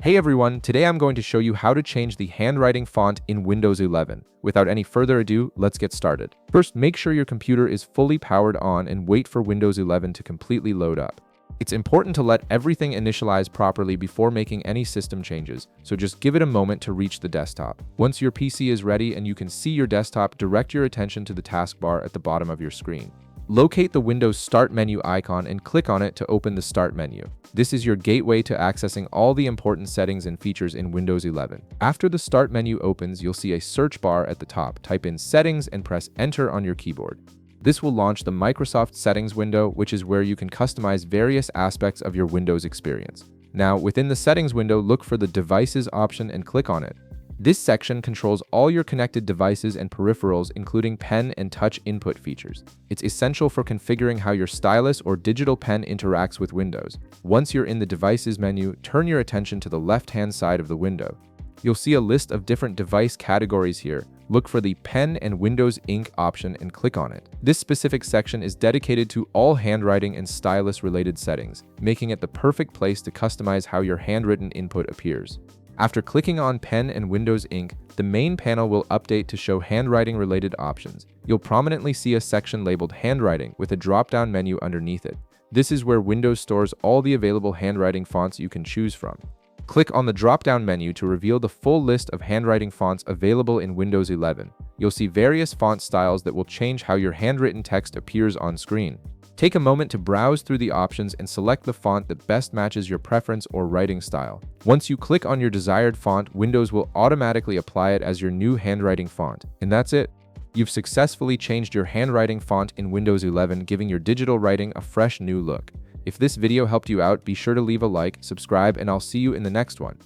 Hey everyone, today I'm going to show you how to change the handwriting font in Windows 11. Without any further ado, let's get started. First, make sure your computer is fully powered on and wait for Windows 11 to completely load up. It's important to let everything initialize properly before making any system changes, so just give it a moment to reach the desktop. Once your PC is ready and you can see your desktop, direct your attention to the taskbar at the bottom of your screen. Locate the Windows Start menu icon and click on it to open the Start menu. This is your gateway to accessing all the important settings and features in Windows 11. After the Start menu opens, you'll see a search bar at the top. Type in Settings and press Enter on your keyboard. This will launch the Microsoft Settings window, which is where you can customize various aspects of your Windows experience. Now, within the Settings window, look for the Devices option and click on it. This section controls all your connected devices and peripherals, including pen and touch input features. It's essential for configuring how your stylus or digital pen interacts with Windows. Once you're in the Devices menu, turn your attention to the left-hand side of the window. You'll see a list of different device categories here. Look for the Pen and Windows Ink option and click on it. This specific section is dedicated to all handwriting and stylus-related settings, making it the perfect place to customize how your handwritten input appears. After clicking on Pen and Windows Ink, the main panel will update to show handwriting-related options. You'll prominently see a section labeled Handwriting with a drop-down menu underneath it. This is where Windows stores all the available handwriting fonts you can choose from. Click on the drop-down menu to reveal the full list of handwriting fonts available in Windows 11. You'll see various font styles that will change how your handwritten text appears on screen. Take a moment to browse through the options and select the font that best matches your preference or writing style. Once you click on your desired font, Windows will automatically apply it as your new handwriting font. And that's it. You've successfully changed your handwriting font in Windows 11, giving your digital writing a fresh new look. If this video helped you out, be sure to leave a like, subscribe, and I'll see you in the next one.